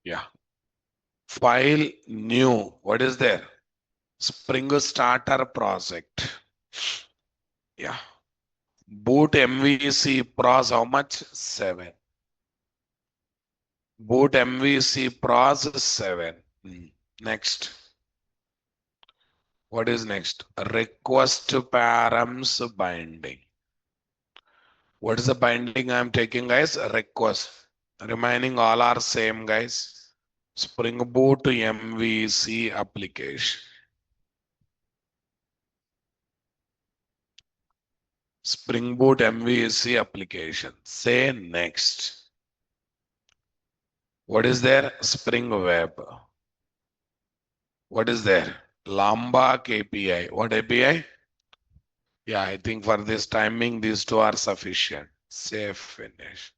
Yeah. File new. What is there? Spring Starter project. Yeah. Boot MVC pros how much? 7. Boot MVC pros 7. Next. What is next? Request params binding. What is the binding I'm taking, guys? Request. Remaining all are same, guys. Spring Boot MVC application. Spring Boot MVC application. Say next. What is there? Spring Web. What is there? Lambda API. What API? Yeah, I think for this timing, these two are sufficient. Save finish.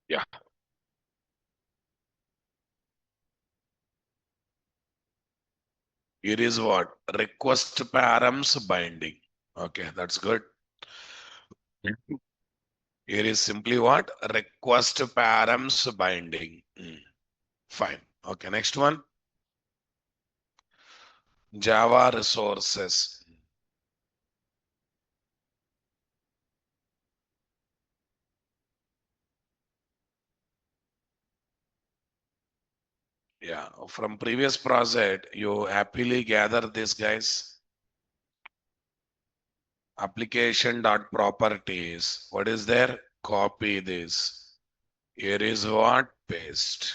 Yeah, here is what? Request params binding. Okay, that's good. Here is simply what? Request params binding. Fine. Okay, next one. Java resources. Yeah, from previous project, you happily gather this, guys. Application dot properties. What is there? Copy this. Here is what? Paste.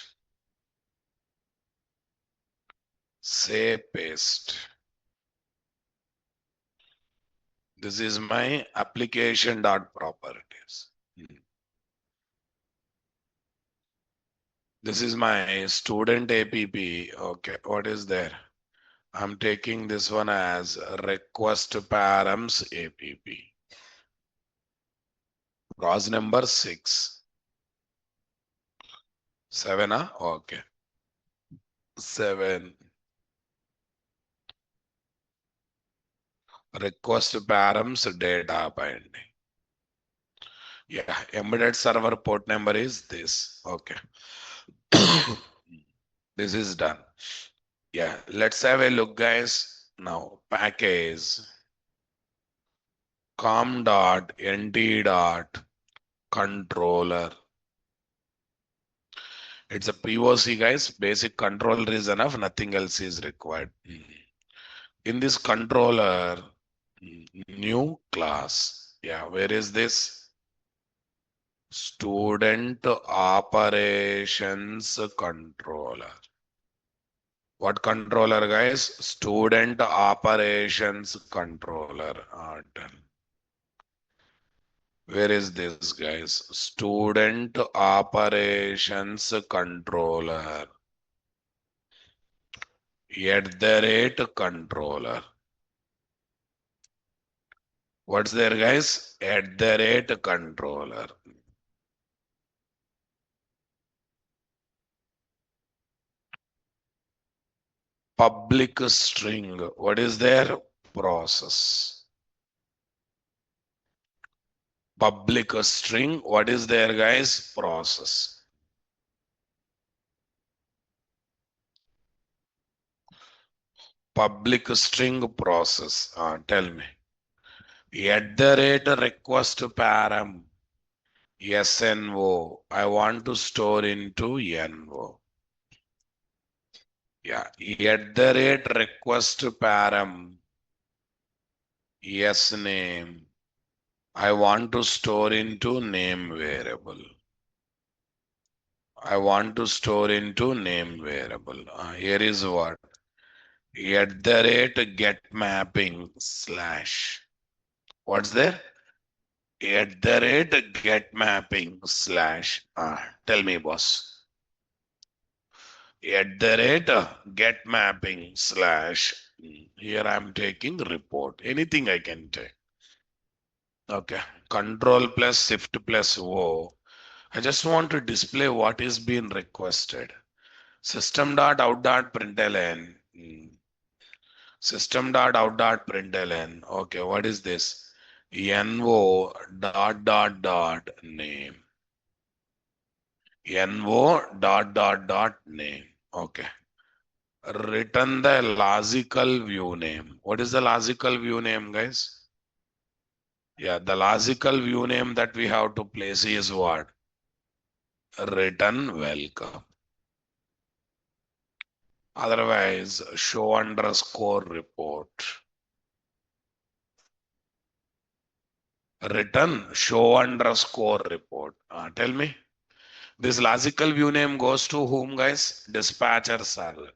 Say paste. This is my application dot properties. This is my student app. Okay, what is there? I'm taking this one as request params app. Clause number 6. 7, huh? Okay. 7. Request params data binding. Yeah, embedded server port number is this. Okay. This is done. Yeah, let's have a look, guys. Now, package com dot nt dot controller. It's a POC, guys. Basic controller is enough. Nothing else is required. In this controller, new class. Yeah, where is this? Student operations controller. What controller, guys? Student operations controller. Where is this, guys? Student operations controller. @controller. What's there, guys? @controller. Public string. What is there? Process. Public string. What is there, guys? Process. Public string process. Tell me. @request param. SNO. I want to store into NO. Yeah. @request param. Yes name. I want to store into name variable. I want to store into name variable. Here is what? Get mapping slash. What's there? Get mapping slash. Tell me, boss. Get mapping slash. Here I'm taking report. Anything I can take. Okay. Control plus shift plus O. I just want to display what is being requested. System dot out dot println. System dot out dot println. Okay, what is this? No dot name. No name. Okay. Return the logical view name. What is the logical view name, guys? Yeah, the logical view name that we have to place is what? Return welcome. Otherwise, show underscore report. Return show underscore report. Tell me. This logical view name goes to whom, guys? Dispatcher servlet.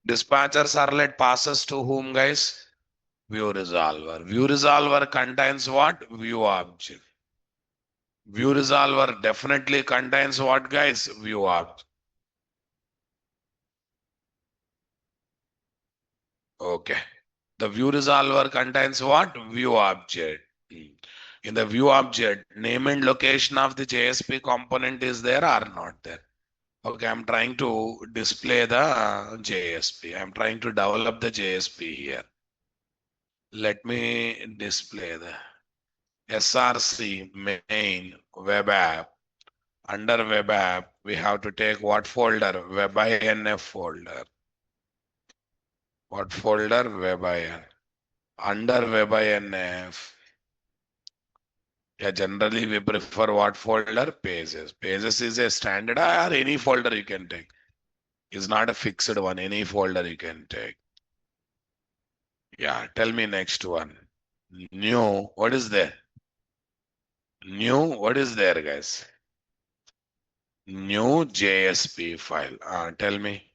Dispatcher servlet passes to whom, guys? View resolver. View resolver contains what? View object. View resolver definitely contains what, guys? View object. Okay. The view resolver contains what? View object. In the view object, name and location of the JSP component is there or not there? Okay, I'm trying to display the JSP. I'm trying to develop the JSP here. Let me display the SRC main web app. Under web app, we have to take what folder? WebINF folder. What folder? WebINF. Under WebINF, yeah, generally we prefer what folder? Pages. Pages is a standard or any folder you can take. It's not a fixed one. Any folder you can take. Yeah, tell me next one. New, what is there? New, what is there, guys? New JSP file. Tell me.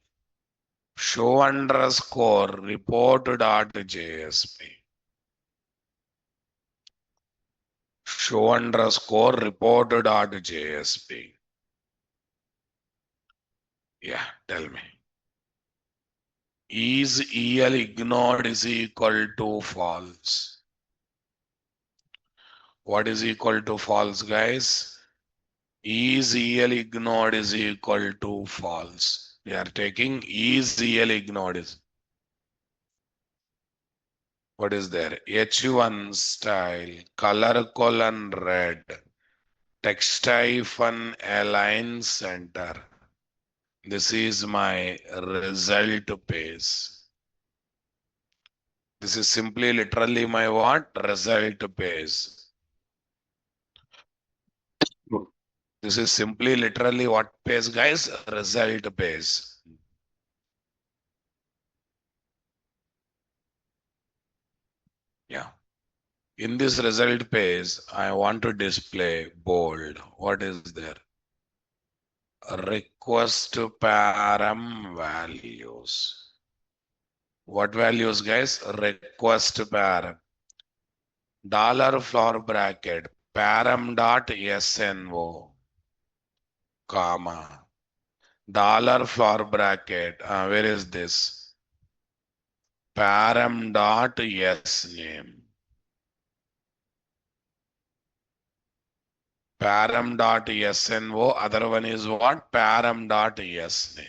Show underscore report dot JSP. Show underscore report dot JSP. Yeah, tell me. Is EL ignored is equal to false? What is equal to false, guys? Is EL ignored is equal to false. We are taking is EL ignored is. What is there? H1 style, color colon red, text hyphen align center. This is my result page. This is simply literally my what? Result page. This is simply literally what page, guys? Result page. Yeah. In this result page, I want to display bold. What is there? Request param values. What values, guys? Request param. Dollar floor bracket. Param dot SNO. Comma. Dollar floor bracket. Where is this? Param dot SName. Param.SNO, other one is what? Param.SName.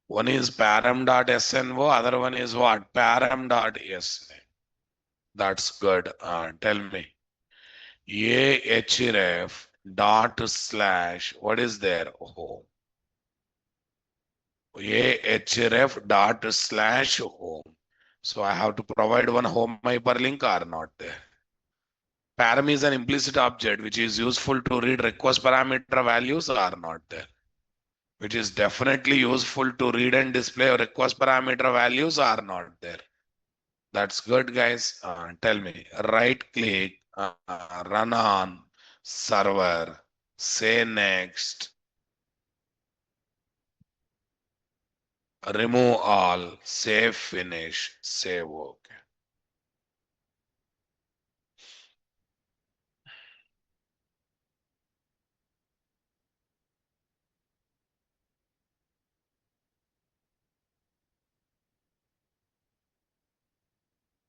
One is param.SNO, other one is what? Param.SName. That's good. Tell me. Ahref dot slash, what is there? Home. Ahref dot slash home. So I have to provide one home hyperlink or not there. Param is an implicit object which is useful to read request parameter values or not there. Which is definitely useful to read and display request parameter values are not there. That's good, guys. Tell me, right click, run on server, say next. remove all, save, finish, save, okay.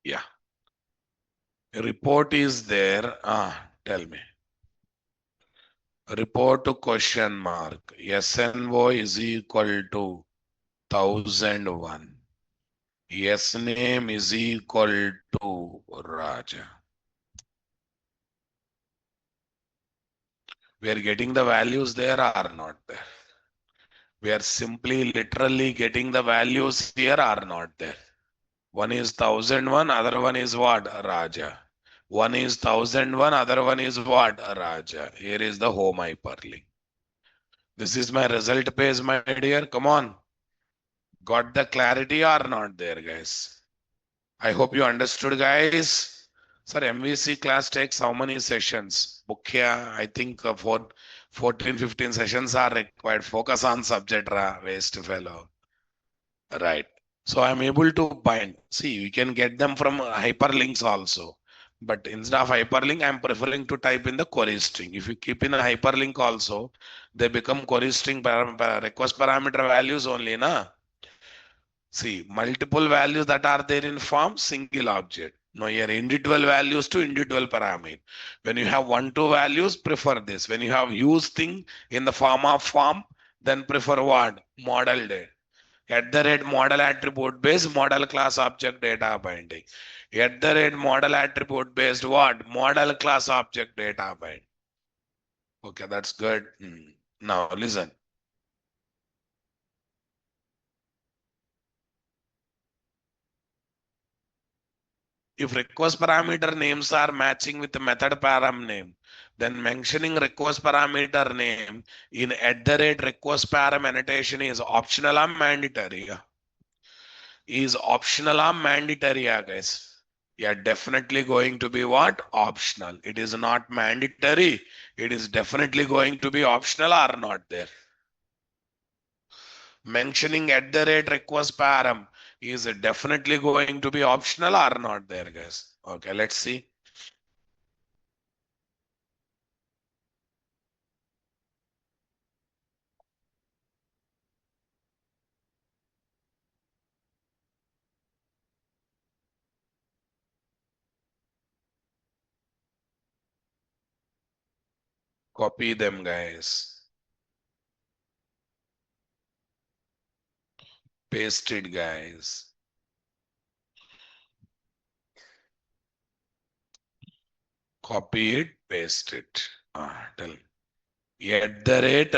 Yeah. Report is there. Tell me. Report to question mark. SNO is equal to 1001. Yes name is equal to Raja. We are getting the values there or not there. We are simply literally getting the values here or not there. One is 1001, other one is what? Raja. One is 1001, other one is what? Raja. Here is the home hyperlink. This is my result page, my dear. Come on. Got the clarity or not there, guys? I hope you understood, guys. Sir, MVC class takes how many sessions? Mukhya, I think 14, 15 sessions are required. Focus on subject, waste fellow. Right. So I'm able to bind. See, we can get them from hyperlinks also. But instead of hyperlink, I'm preferring to type in the query string. If you keep in a hyperlink also, they become query string request parameter values only, na? See, multiple values that are there in form, single object. No, here individual values to individual parameter. When you have one, two values, prefer this. When you have used thing in the form of form, then prefer what? Model date. At the rate model attribute based model class object data binding. At the rate model attribute based what? Model class object data binding. Okay, that's good. Now listen. If request parameter names are matching with the method param name, then mentioning request parameter name in at the rate request param annotation is optional or mandatory. Is optional or mandatory, guys? Yeah, definitely going to be what? Optional. It is not mandatory. It is definitely going to be optional or not there. Mentioning at the rate request param is definitely going to be optional or not there, guys. Okay, let's see. Copy them, guys. Paste it, guys. Copy it, paste it. Tell. At the rate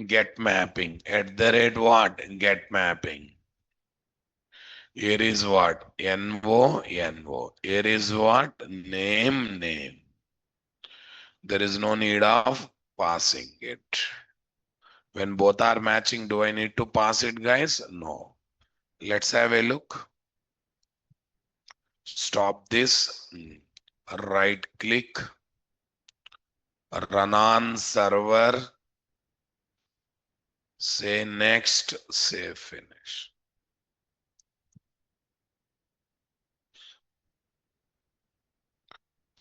get mapping. At the rate what? Get mapping. Here is what? NO, NO. Here is what? Name, name. There is no need of passing it. When both are matching, do I need to pass it, guys? No. Let's have a look. Stop this. Right click. Run on server. Say next. Say finish.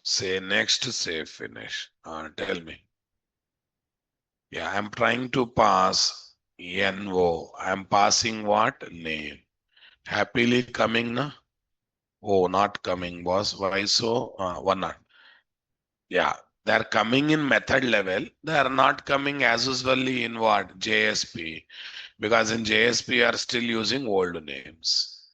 Say next. Say finish. Tell me. Yeah, I'm trying to pass NO. I'm passing what? Name. Happily coming, na? Oh, not coming, boss. Why so? One not. Yeah, they're coming in method level. They are not coming as usually in what? JSP. Because in JSP, we are still using old names.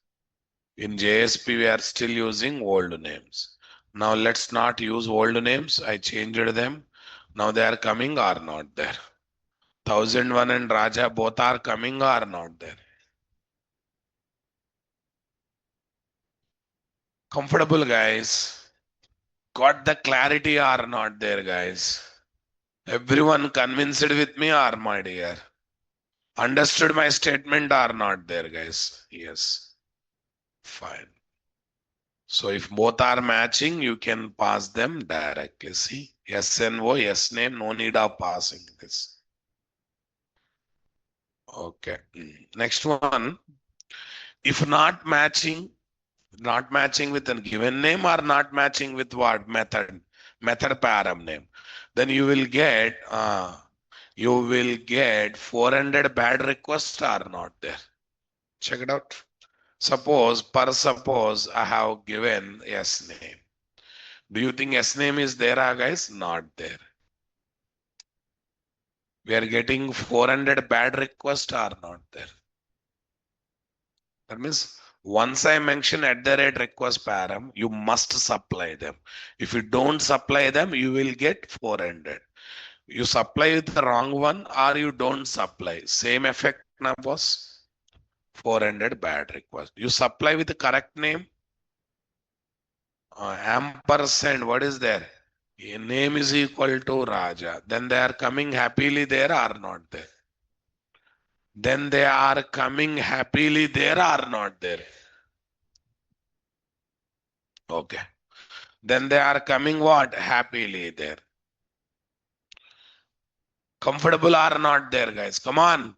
In JSP, we are still using old names. Now let's not use old names. I changed them. Now they are coming or not there. 1001 and Raja both are coming or not there. Comfortable, guys. Got the clarity or not there, guys? Everyone convinced with me or my dear? Understood my statement or not there, guys? Yes. Fine. So if both are matching, you can pass them directly. See? Yes and O, yes name, no need of passing this. Okay. Next one. If not matching with a given name or not matching with what method param name, then you will get 400 bad requests are not there. Check it out. Suppose I have given yes name. Do you think yes name is there, guys? Not there. We are getting 400 bad requests are not there. That means once I mention at the rate request param, you must supply them. If you don't supply them, you will get 400. You supply the wrong one or you don't supply. Same effect, na boss. 400 bad request. You supply with the correct name, ampersand, what is there? Name is equal to Raja. Then they are coming happily there or not there? Then they are coming happily there or not there? Okay. Then they are coming what? Happily there. Comfortable or not there, guys? Come on.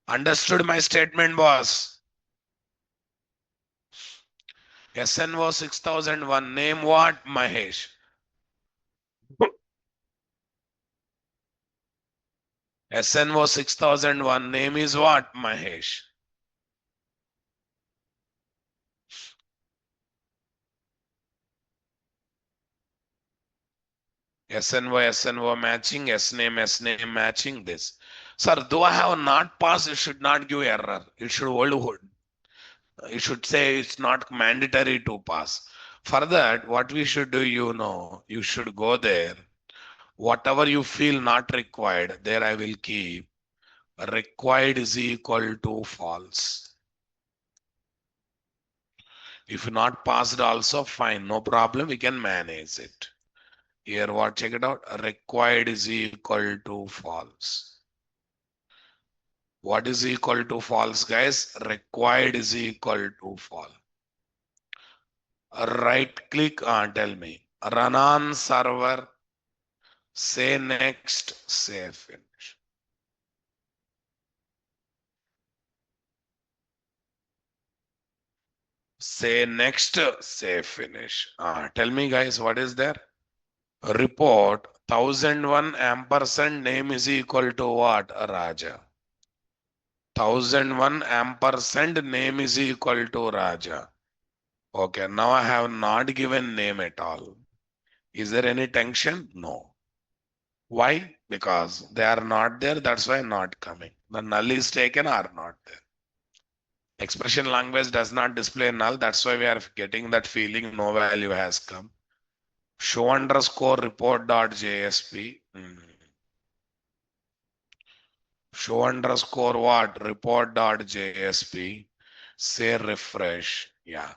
Understood my statement, boss? SNO 6001. Name what? Mahesh. SNO 6001. Name is what? Mahesh. SNO matching, S name matching this. Sir, though I have not passed, it should not give error. It should hold. It should say it's not mandatory to pass. For that, what we should do, you should go there. Whatever you feel not required, there I will keep. Required is equal to false. If not passed also, fine, no problem, we can manage it. Here, what, check it out. Required is equal to false. What is equal to false, guys? Required is equal to false. Right click, tell me. Run on server, say next, say finish. Say next, say finish. Tell me, guys, what is there? Report 1001 ampersand name is equal to what? Raja. 1001 ampersand name is equal to Raja. Okay, now I have not given name at all. Is there any tension? No. Why? Because they are not there, that's why not coming. The null is taken or not there. Expression language does not display null, that's why we are getting that feeling no value has come. Show underscore report dot JSP. Show underscore what? Report dot JSP. Say refresh. Yeah,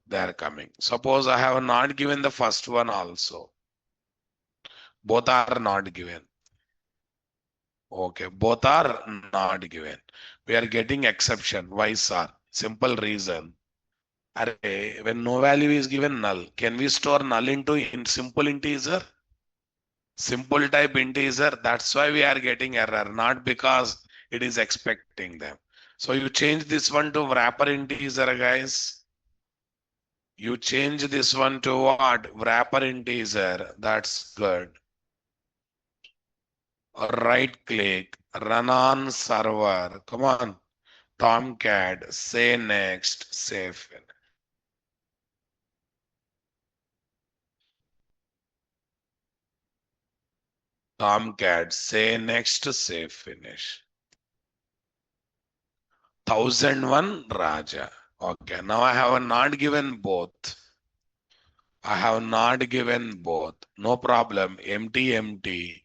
they are coming. Suppose I have not given the first one also. Both are not given. Okay, both are not given. We are getting exception. Why, sir? Simple reason. Array, when no value is given null, can we store null into in simple integer? Simple type integer. That's why we are getting error, not because it is expecting them. So you change this one to wrapper integer, guys. You change this one to what? Wrapper integer. That's good. Right click, run on server. Come on. Tomcat, say next, save. Tomcat, say next, save finish. 1001 Raja. Okay, now I have not given both. I have not given both. No problem. Empty, empty.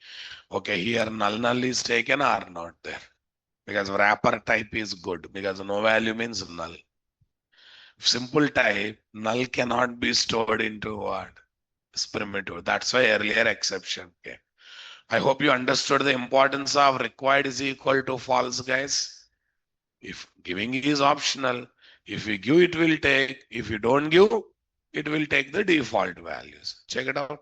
Okay, here null is taken or not there. Because wrapper type is good. Because no value means null. Simple type, null cannot be stored into what? It's primitive. That's why earlier exception. Okay. I hope you understood the importance of required is equal to false, guys. If giving is optional, if you give, it will take. If you don't give, it will take the default values. Check it out.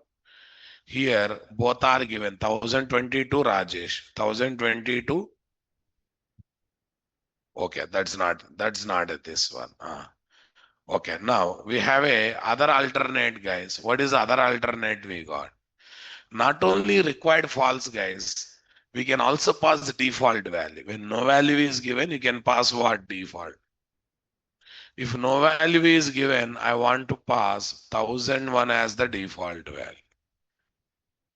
Here, both are given 1022 Rajesh, 1022 Okay, that's not this one. Okay, now we have a other alternate, guys. What is other alternate we got? Not only required false, guys, we can also pass the default value. When no value is given, you can pass what default. If no value is given, I want to pass 1001 as the default value.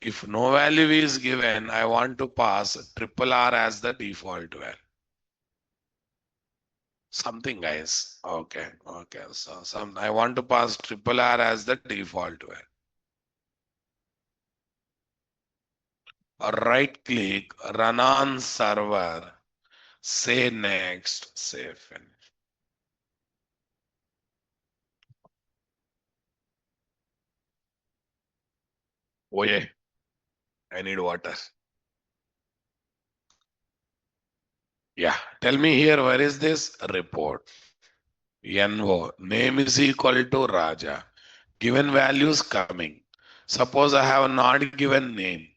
If no value is given, I want to pass triple R as the default value. Something, guys. Okay, okay. So I want to pass triple R as the default value. Right click, run on server, say next, say finish. Oh yeah, I need water. Yeah, tell me here, where is this report? NO, name is equal to Raja. Given values coming. Suppose I have not given name.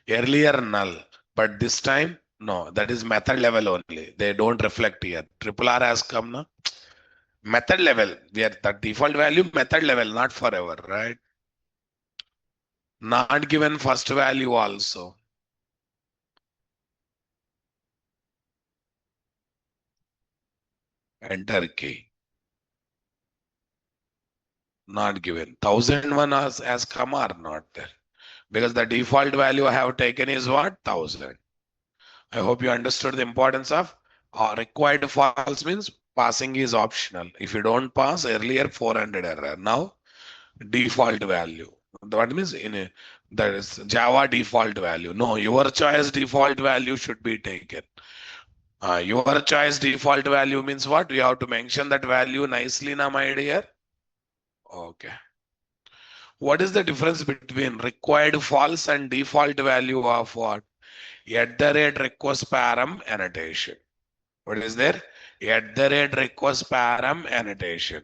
Earlier null, but this time no. That is method level only. They don't reflect here. Triple R has come now. Method level. We are the default value method level, not forever, right? Not given first value also. Enter key. Not given. 1001 has come or not there. Because the default value I have taken is what? 1000. I hope you understood the importance of required false means passing is optional. If you don't pass earlier 400 error. Now default value. What means that is Java default value. No, your choice default value should be taken. Your choice default value means what? We have to mention that value nicely now, my dear. Okay. What is the difference between required false and default value of what? At the rate request param annotation. What is there? At the rate request param annotation.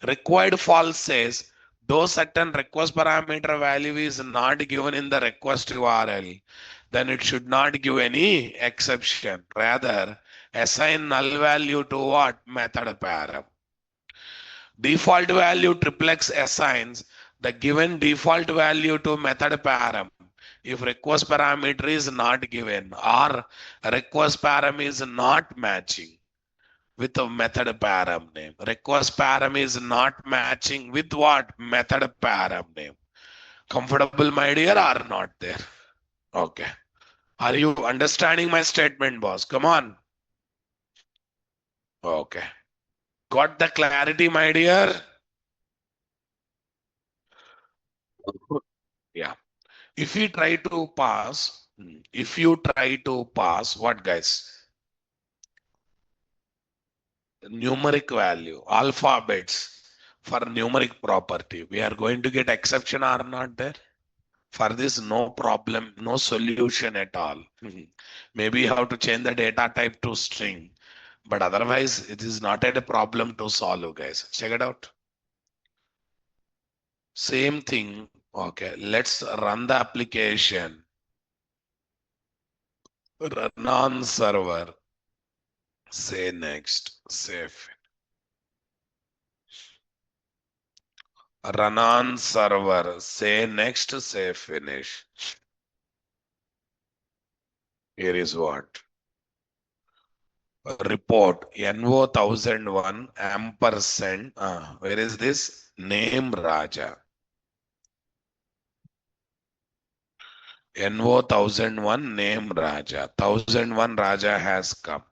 Required false says, though certain request parameter value is not given in the request URL, then it should not give any exception. Rather, assign null value to what? Method param. Default value triplex assigns the given default value to method param if request parameter is not given or request param is not matching with a method param name. Request param is not matching with what? Method param name. Comfortable, my dear, or not there? Okay. Are you understanding my statement, boss? Come on. Okay. Got the clarity, my dear? Yeah. If you try to pass, what guys? Numeric value, alphabets for numeric property. We are going to get exception or not there? For this, no problem, no solution at all. Maybe you have to change the data type to string, but otherwise it is not a problem to solve, guys. Check it out. Same thing. Okay, let's run the application. Run on server. Say next. Save. Run on server. Say next. Say finish. Here is what? Report NO 1001 ampersand. Where is this? Name Raja. NO 1001 name Raja. 1001 Raja has come.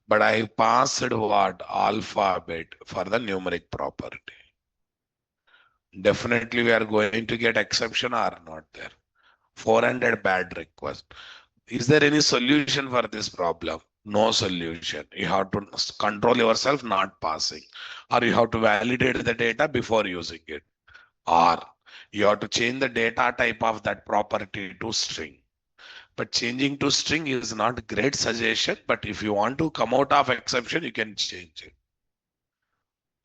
But I passed what? Alphabet for the numeric property. Definitely we are going to get exception or not there. 400 bad request. Is there any solution for this problem? No solution. You have to control yourself not passing, or you have to validate the data before using it, or you have to change the data type of that property to string. But changing to string is not a great suggestion, but if you want to come out of exception, you can change it.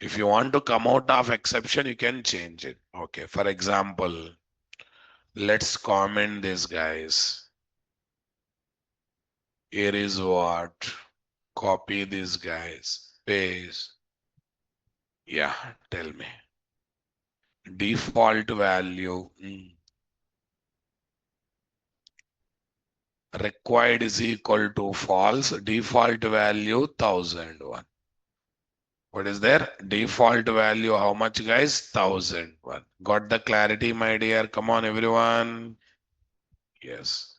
If you want to come out of exception, you can change it. Okay, for example, let's comment this, guys. Here is what? Copy these guys. Paste. Yeah, tell me. Default value. Required is equal to false. Default value 1001. What is there? Default value, how much, guys? 1001. Got the clarity, my dear? Come on, everyone. Yes.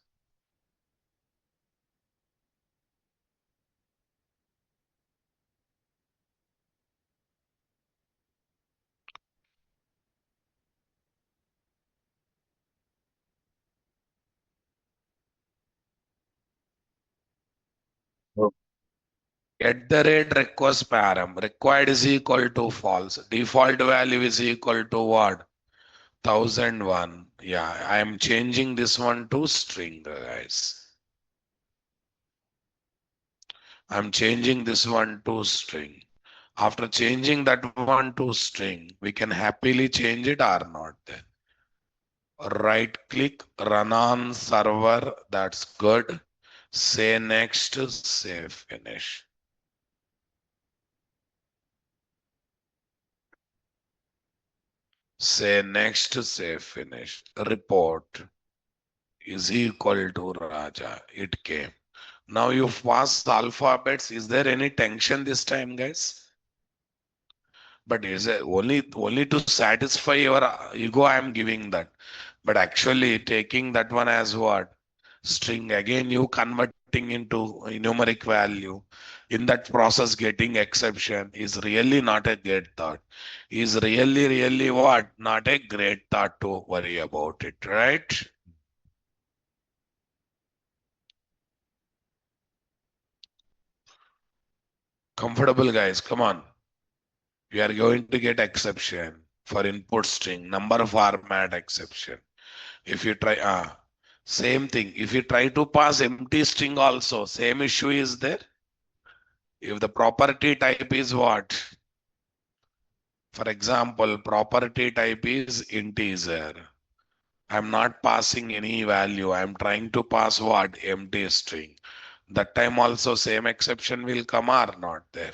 At the rate request param. Required is equal to false. Default value is equal to what? 1001. Yeah, I am changing this one to string, guys. I'm changing this one to string. After changing that one to string, we can happily change it or not then. Right click, run on server. That's good. Say next, save, finish. Say next, save, finish. Report is equal to Raja. It came. Now you pass alphabets. Is there any tension this time, guys? But is it only to satisfy your ego? I am giving that. But actually taking that one as what? String again, you converting into a numeric value. In that process, getting exception is really not a great thought. Is really what? Not a great thought to worry about it, right? Comfortable, guys. Come on. We are going to get exception for input string, number format exception. If you try, same thing. If you try to pass empty string also, same issue is there. If the property type is what? For example, property type is integer. I'm not passing any value. I'm trying to pass what? Empty string. That time also same exception will come or not there.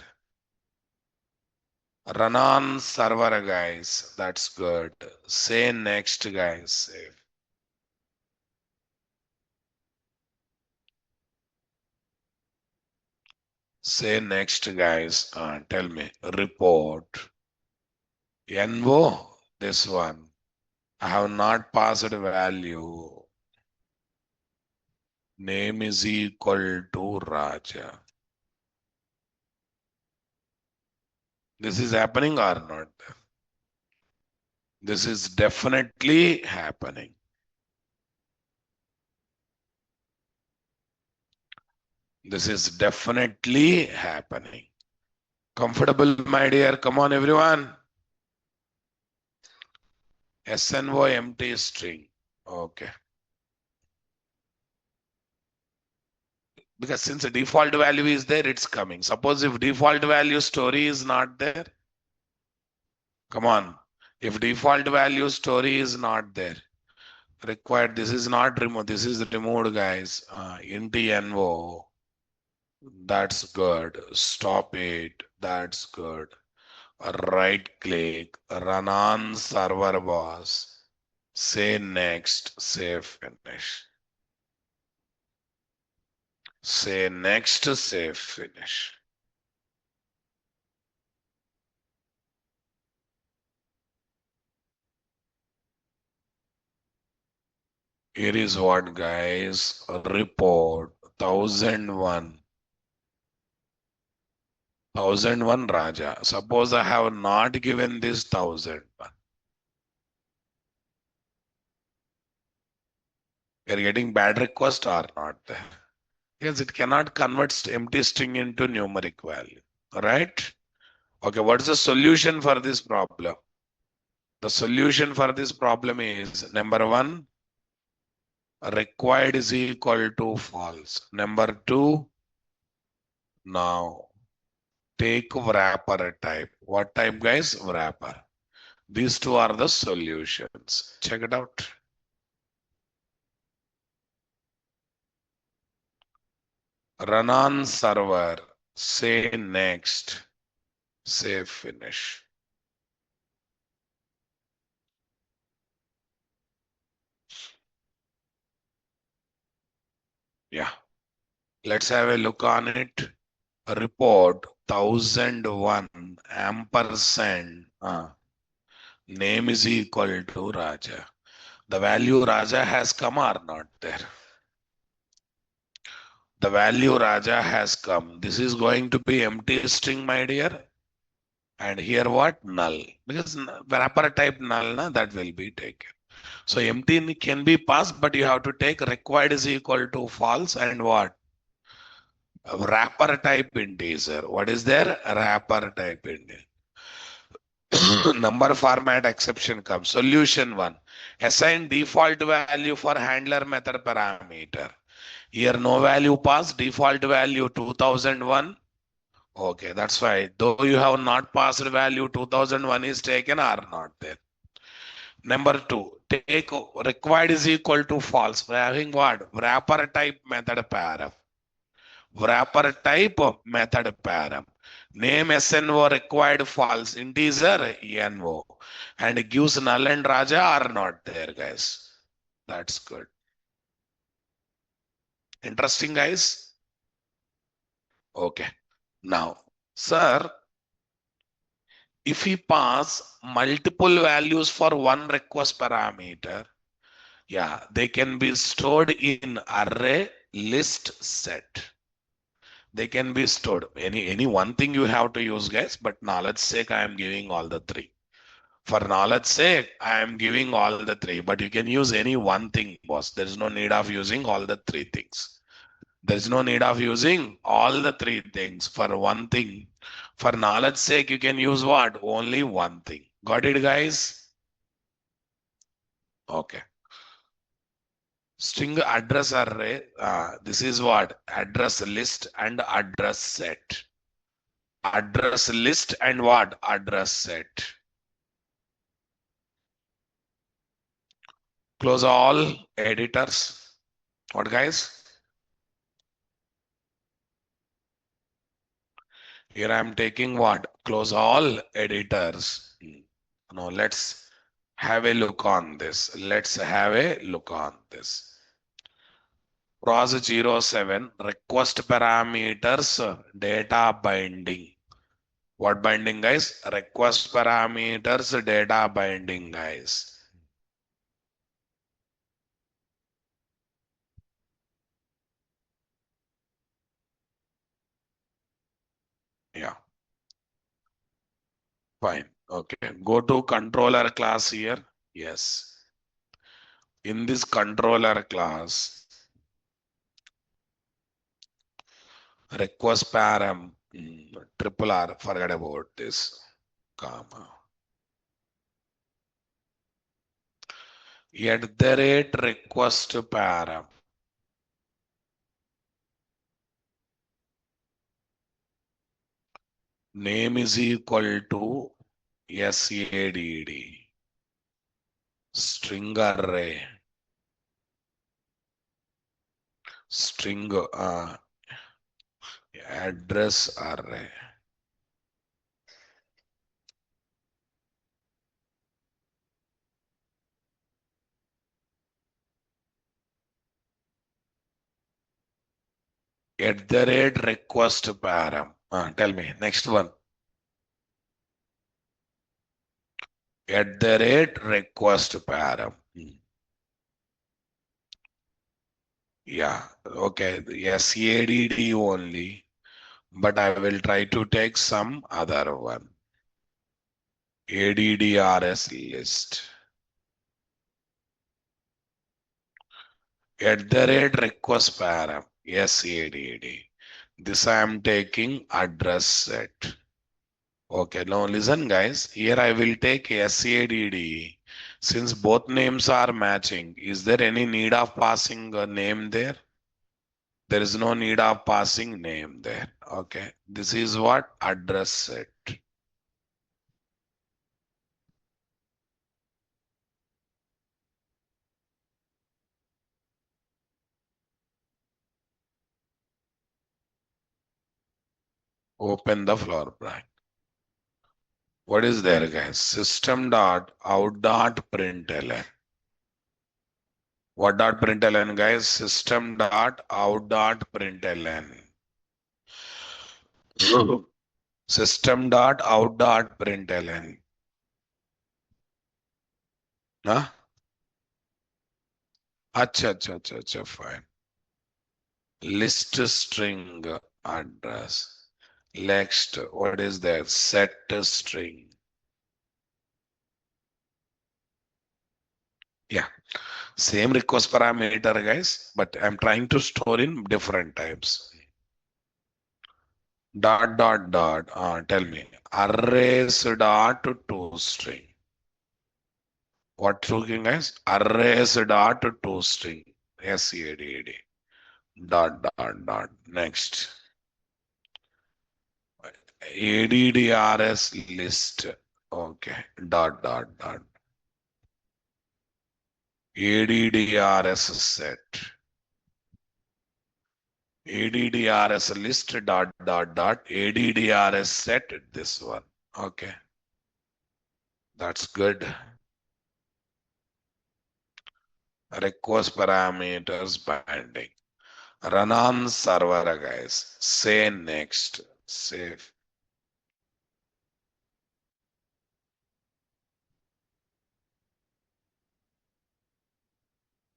Run on server, guys. That's good. Say next, guys. Save. Say next, guys. Tell me. Report. NO, this one. I have not passed value. Name is equal to Raja. This is happening or not? This is definitely happening. This is definitely happening. Comfortable, my dear? Come on, everyone. SNO empty string. Okay. Because since the default value is there, it's coming. Suppose if default value story is not there, come on. If default value story is not there, required, this is not removed. This is removed, guys. Int NO. That's good. Stop it. That's good. Right click. Run on server boss. Say next. Say finish. Say next. Say finish. Here is what, guys. Report 1001. 1001 Raja. Suppose I have not given this 1001. You're getting bad request or not there? Yes, it cannot convert empty string into numeric value. Right? Okay, what is the solution for this problem? The solution for this problem is number one, required is equal to false. Number two, now take wrapper type. What type, guys? Wrapper. These two are the solutions. Check it out. Run on server. say next, say finish. Yeah, let's have a look on it. Report 1001 ampersand. Name is equal to Raja. The value Raja has come or not there? The value Raja has come. This is going to be empty string, my dear. And here what? Null. Because wrapper type null, na, that will be taken. So empty can be passed, but you have to take required is equal to false and what? Wrapper type integer. What is there? Wrapper type integer. Number format exception comes. Solution one. Assign default value for handler method parameter. Here no value passed, default value 2001. Okay, that's why. Though you have not passed value 2001 is taken or not there. Number two, take required is equal to false. We're having what? Wrapper type method param. Wrapper type method param. Name SNO required false integer NO. And it gives null and Raja are not there, guys. That's good. Interesting, guys. Okay. Now, sir, if we pass multiple values for one request parameter, yeah, they can be stored in array, list, set. They can be stored. Any one thing you have to use, guys, but knowledge sake, I am giving all the three. For knowledge sake, I am giving all the three, but you can use any one thing, boss. There is no need of using all the three things. There is no need of using all the three things for one thing. For knowledge sake, you can use what? Only one thing. Got it, guys? Okay. String address array. This is what? Address list and address set. Address list and what? Address set. Close all editors. What, guys? Here I am taking what? Close all editors. Now let's have a look on this. Let's have a look on this. Pros 07 request parameters data binding. What binding, guys? Request parameters data binding, guys. Yeah, fine. Okay, go to controller class here. Yes. In this controller class, request param, triple R, forget about this, comma. At the rate request param. Name is equal to SADD. String array. String address array. At the rate request param. Tell me, next one. At the rate request param. Yeah, okay. SADD only, but I will try to take some other one. ADDRS list. At the rate request param. SADD. This I am taking address set. Okay, now listen, guys. Here I will take SADD. Since both names are matching, is there any need of passing a name there? There is no need of passing name there. Okay, this is what? Address set. Open the floor bracket. What is there, guys? System dot out dot println. What dot println, guys? System dot out dot println. System dot out dot println. Huh? अच्छा, fine. List string address. Next, what is that? Set string. Yeah, same request parameter, guys, but I'm trying to store in different types. Dot. Tell me. Arrays dot to string. What looking, guys? Arrays dot to string. SEADD. Dot. Next. ADDRS list. Okay. Dot. ADDRS set. ADDRS list dot. ADDRS set. This one. Okay. That's good. Request parameters binding. Run on server, guys. Say next. Save.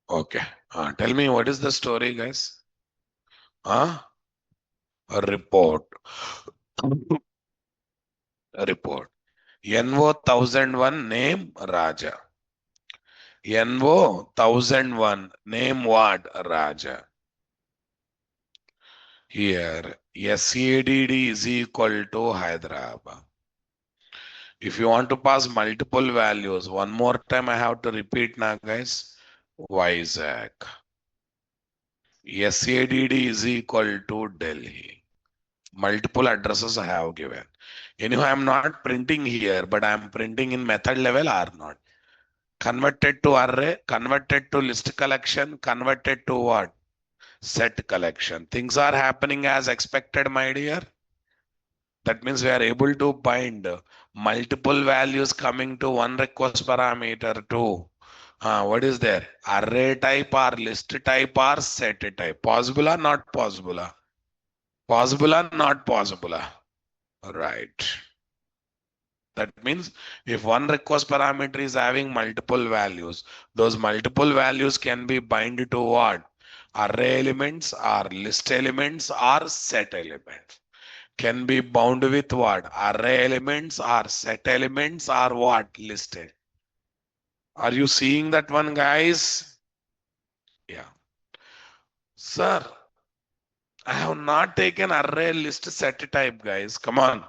Okay. Tell me what is the story, guys? A report. A report. NO 1001 name Raja. NO 1001 name what? Raja. Here SADD is equal to Hyderabad. If you want to pass multiple values, one more time I have to repeat now, guys. Vizag. SADD is equal to Delhi. Multiple addresses I have given. Anyhow, I'm not printing here, but I'm printing in method level or not. Converted to array, converted to list collection, converted to what? Set collection. Things are happening as expected, my dear. That means we are able to bind multiple values coming to one request parameter to what is there? Array type or list type or set type. Possible or not possible? Possible or not possible? Right. That means if one request parameter is having multiple values, those multiple values can be bind to what? Array elements or list elements or set elements. Can be bound with what? Array elements or set elements or what? Listed. Are you seeing that one, guys? Yeah. Sir, I have not taken array list set type, guys. Come on.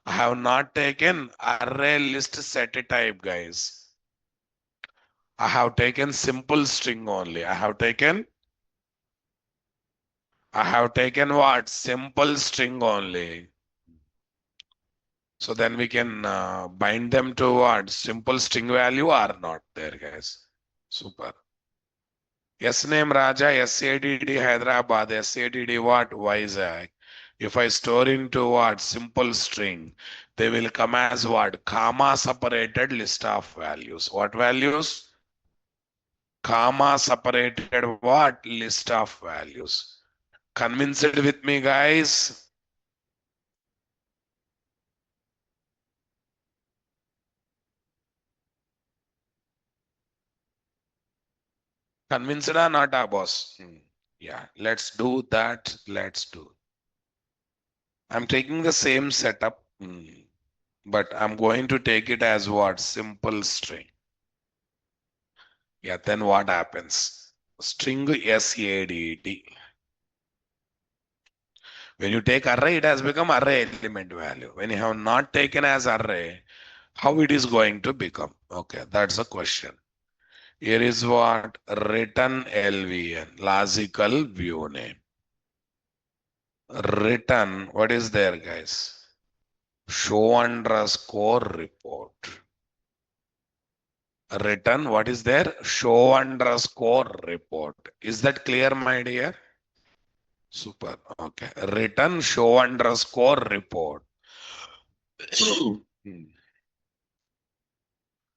I have not taken array list set type, guys. I have taken simple string only. I have taken what? Simple string only. So then we can bind them to what? Simple string value or not there, guys. Super. S name Raja, SADD Hyderabad, SADD what? Vizag. If I store into what? Simple string, they will come as what? Comma separated list of values. What values? Comma separated what? List of values. Convinced with me, guys? Convinced or not, boss? Yeah, let's do that. Let's do. I'm taking the same setup, but I'm going to take it as what? Simple string. Yeah, then what happens? String SADD. When you take array, it has become array element value. When you have not taken as array, how it is going to become? Okay, that's a question. Here is what? Return LVN, logical view name. Return, what is there, guys? Show underscore report. Return, what is there? Show underscore report. Is that clear, my dear? Super. Okay. Return show underscore report.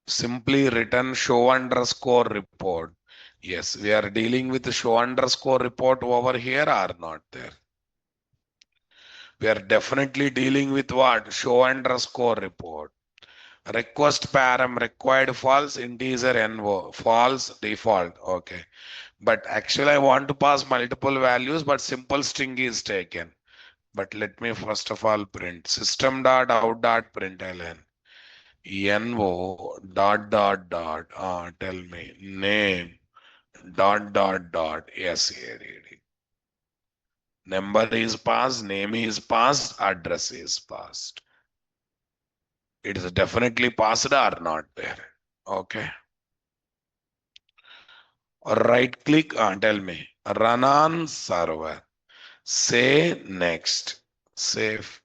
Simply return show underscore report. Yes, we are dealing with show underscore report over here or not there. We are definitely dealing with what? Show underscore report. Request param required false integer envo false default. Okay. But actually I want to pass multiple values, but simple string is taken. But let me first of all print system dot out dot println envo tell me name sadd. Number is passed, name is passed, address is passed. It is definitely passed or not there. Okay. Right click, tell me run on server. Say next. Save.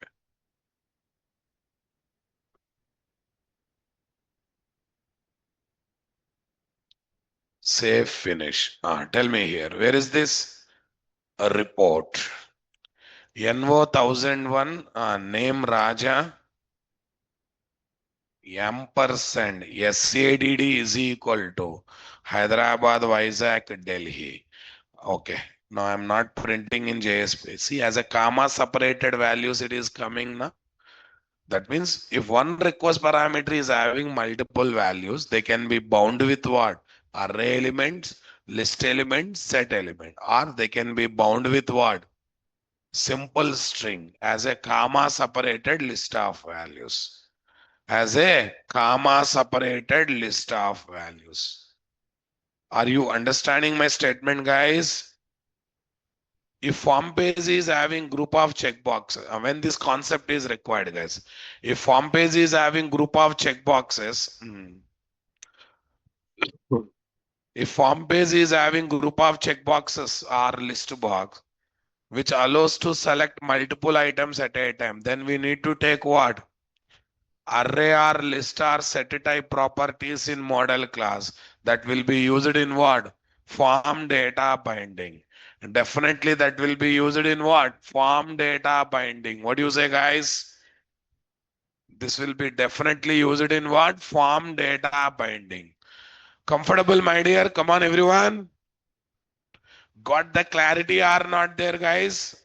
Save finish. Tell me here. Where is this? A report. NO 1001 name Raja ampersand SADD is equal to Hyderabad, Vizag, Delhi. Okay. Now I'm not printing in JSP. See, as a comma separated values, it is coming now. That means if one request parameter is having multiple values, they can be bound with what? Array elements, list elements, set element, or they can be bound with what? Simple string as a comma separated list of values. As a comma separated list of values. Are you understanding my statement, guys? If form page is having group of checkboxes, when this concept is required, guys, if form page is having group of checkboxes, if form page is having group of checkboxes or list box, which allows to select multiple items at a time, then we need to take what? Array or list or set type properties in model class that will be used in what? Form data binding. Definitely that will be used in what? Form data binding. What do you say, guys? This will be definitely used in what? Form data binding. Comfortable, my dear? Come on, everyone. Got the clarity or not there, guys?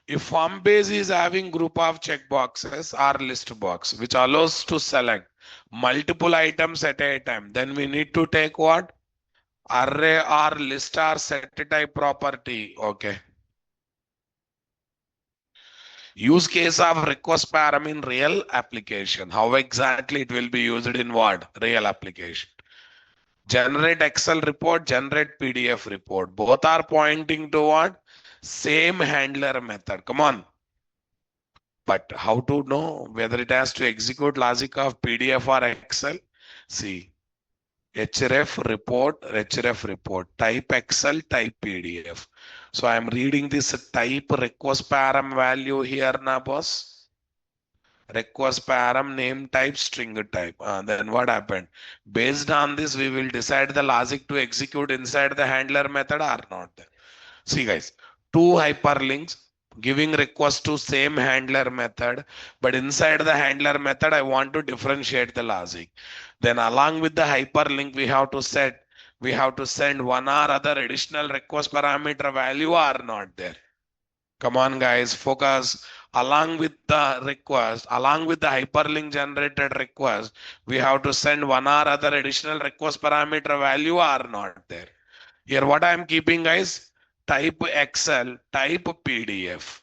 If form page is having group of checkboxes or list box, which allows to select multiple items at a time, then we need to take what? Array or list or set type property. Okay. Use case of request param in real application. How exactly it will be used in what? Real application. Generate Excel report, generate PDF report. Both are pointing to what? Same handler method. Come on. But how to know whether it has to execute logic of PDF or Excel? See, href report, type Excel, type PDF. So I'm reading this type request param value here now, boss. Request param name type string type. Then what happened? Based on this, we will decide the logic to execute inside the handler method or not. See guys, two hyperlinks giving request to same handler method, but inside the handler method, I want to differentiate the logic. Then along with the hyperlink, we have to send one or other additional request parameter value or not there. Come on guys, focus. Along with the request, along with the hyperlink generated request, we have to send one or other additional request parameter value or not there. Here what I am keeping guys, type Excel, type PDF.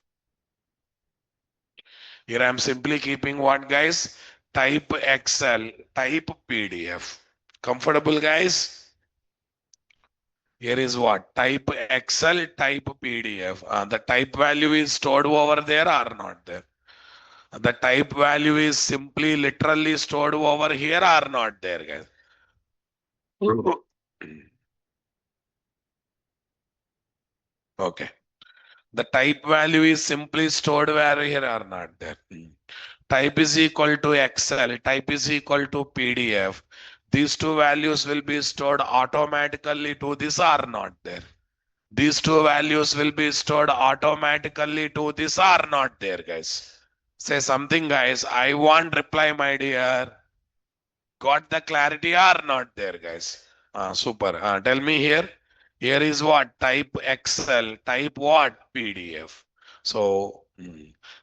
Here I am simply keeping what guys, type Excel, type PDF. Comfortable guys? Here is what, type Excel, type PDF. The type value is stored over there or not there? The type value is simply literally stored over here or not there guys? Okay. The type value is simply stored where here or not there. Type is equal to Excel, type is equal to PDF. These two values will be stored automatically to this or not there. These two values will be stored automatically to this are not there, guys. Say something, guys. I want reply, my dear. Got the clarity or not there, guys? Super. Tell me here. Here is what? Type Excel. Type what? PDF. So,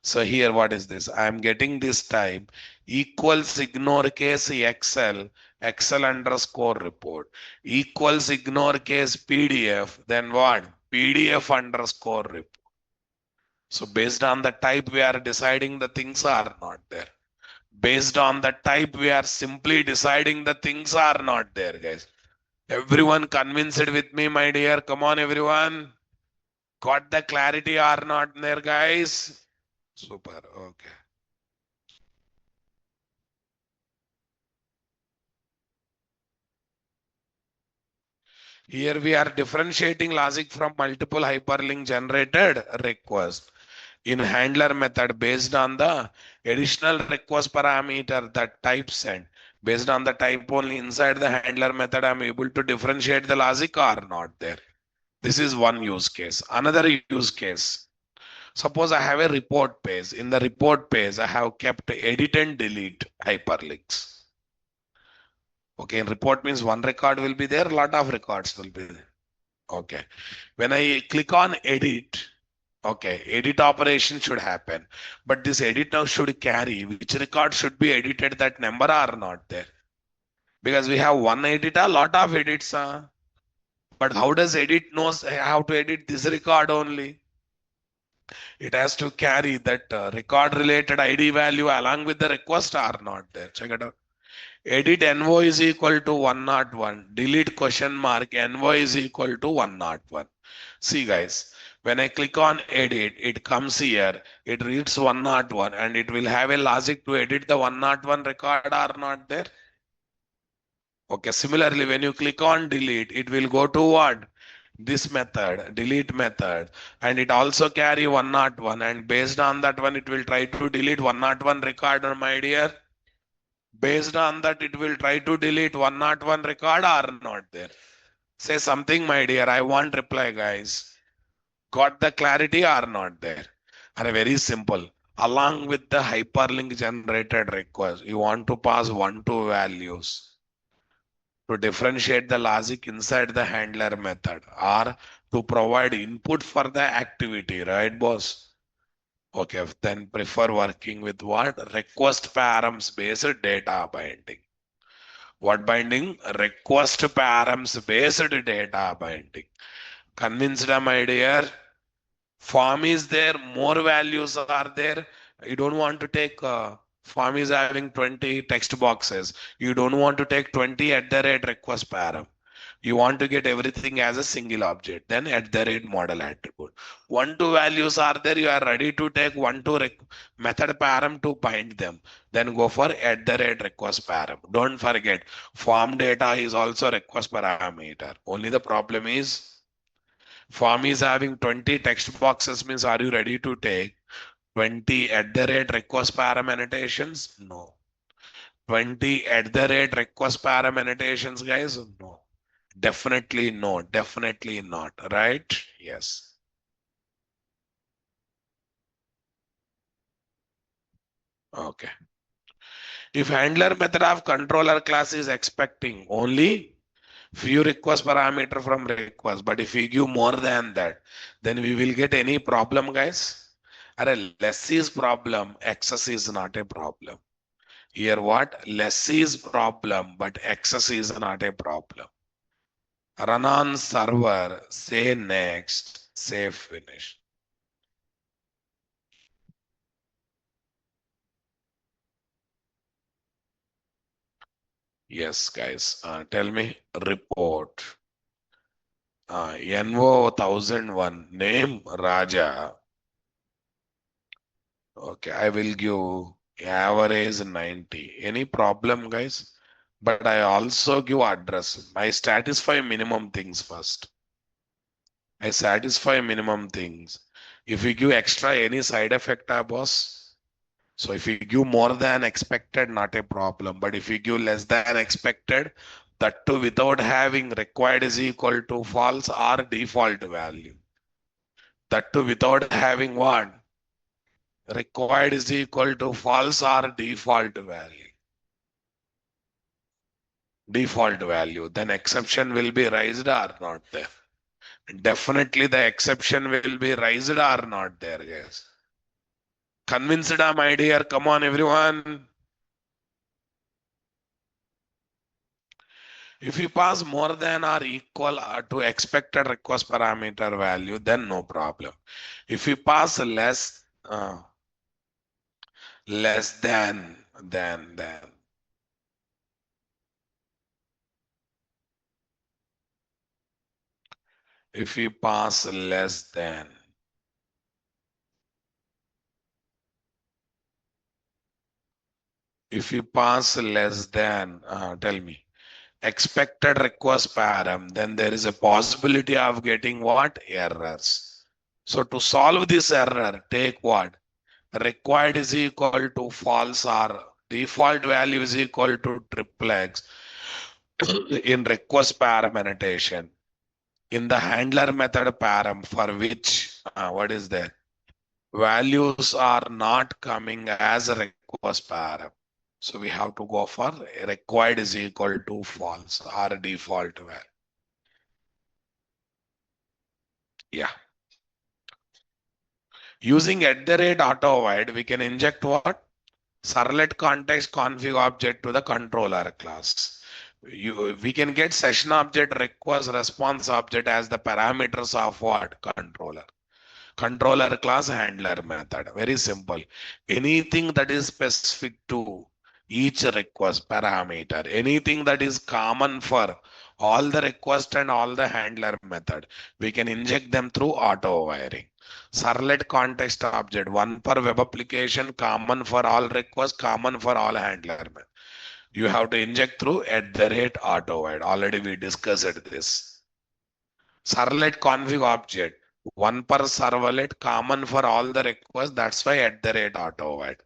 so here what is this? I am getting this type equals ignore case Excel, Excel underscore report equals ignore case PDF. Then what? PDF underscore report. So based on the type, we are deciding the things are not there. Based on the type, we are simply deciding the things are not there, guys. Everyone convinced with me, my dear. Come on, everyone. Got the clarity or not there, guys? Super. Okay. Here we are differentiating logic from multiple hyperlink generated requests in handler method based on the additional request parameter that type sent. Based on the type only inside the handler method, I'm able to differentiate the logic or not there. This is one use case. Another use case. Suppose I have a report page. In the report page, I have kept edit and delete hyperlinks. Okay, in report means one record will be there, a lot of records will be there. Okay. When I click on edit, okay, edit operation should happen. But this edit now should carry which record should be edited, that number are not there. Because we have one edit, a lot of edits. But how does edit knows how to edit this record only? It has to carry that record related ID value along with the request are not there. Check it out. Edit envo is equal to 101. Delete question mark envo is equal to 101. See guys, when I click on edit, it comes here, it reads 101 and it will have a logic to edit the 101 record are not there. Okay, similarly, when you click on delete, it will go to what? This method, delete method, and it also carry 101, and based on that one, it will try to delete 101 record, my dear. Based on that, it will try to delete 101 record or not there. Say something, my dear. I want reply, guys. Got the clarity or not there? And very simple. Along with the hyperlink generated request, you want to pass one, two values to differentiate the logic inside the handler method or to provide input for the activity, right, boss? Okay, then prefer working with what? Request params based data binding. What binding? Request params based data binding. Convinced, my dear? Form is there, more values are there. You don't want to take form is having 20 text boxes. You don't want to take 20 at the rate request param. You want to get everything as a single object, then at the rate model attribute. One, two values are there. You are ready to take one, two method param to bind them. Then go for at the rate request param. Don't forget, form data is also request parameter. Only the problem is form is having 20 text boxes means are you ready to take 20 at the rate request param annotations? No. 20 at the rate request param annotations, guys? No. Definitely no. Definitely not. Right? Yes. Okay. If handler method of controller class is expecting only few request parameter from request, but if we give more than that, then we will get any problem, guys. Are less is problem, excess is not a problem. Here what? Less is problem, but excess is not a problem. Run on server, say next, say finish. Yes, guys. Tell me report. NO 1001 name Raja. Okay, I will give average 90. Any problem, guys? But I also give address. I satisfy minimum things first. I satisfy minimum things. If we give extra any side effect, boss. So if you give more than expected, not a problem. But if you give less than expected, That too without having required is equal to false or default value. That too without having what? Required is equal to false or default value. Default value. Then exception will be raised or not there. Definitely the exception will be raised or not there, guys. Convinced, my dear? Come on, everyone. If we pass more than or equal to expected request parameter value, then no problem. If we pass less than, if we pass less than, if we pass less than, tell me, expected request param, then there is a possibility of getting what? Errors. So to solve this error, take what? Required is equal to false or default value is equal to triple X in request param annotation. In the handler method param for which, what is there? Values are not coming as a request param. So we have to go for required is equal to false or default value. Yeah. Using at the rate auto void, we can inject what? Servlet context config object to the controller class. We can get session object, request response object as the parameters of what? Controller. Controller class handler method. Very simple. Anything that is specific to each request parameter, anything that is common for all the request and all the handler method, we can inject them through auto wiring. Servlet context object, one per web application, common for all requests, common for all handler method. You have to inject through at the rate auto wide. Already we discussed this. Servlet config object, one per servlet, common for all the requests. That's why at the rate auto wide.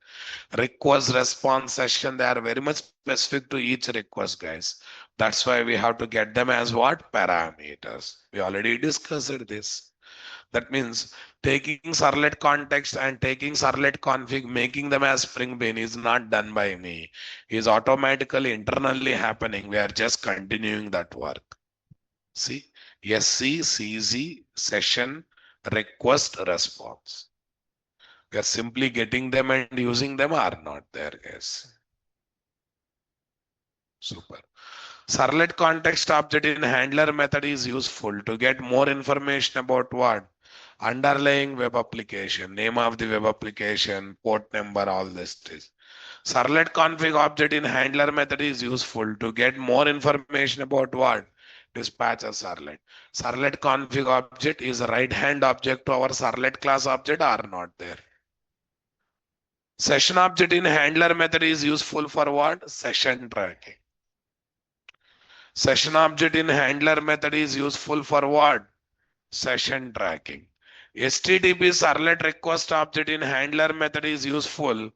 Request response session, they are very much specific to each request, guys. That's why we have to get them as what? Parameters. We already discussed this. That means taking servlet context and taking servlet config, making them as Spring Bean is not done by me. Is automatically internally happening. We are just continuing that work. See, SC, CZ, session, request, response. We are simply getting them and using them are not there, guys. Super. Servlet context object in handler method is useful to get more information about what? Underlying web application, name of the web application, port number, all this is. Servlet config object in handler method is useful to get more information about what? Dispatcher servlet. Servlet config object is a right hand object to our servlet class object or not there. Session object in handler method is useful for what? Session tracking. Session object in handler method is useful for what? Session tracking. HTTP servlet request object in handler method is useful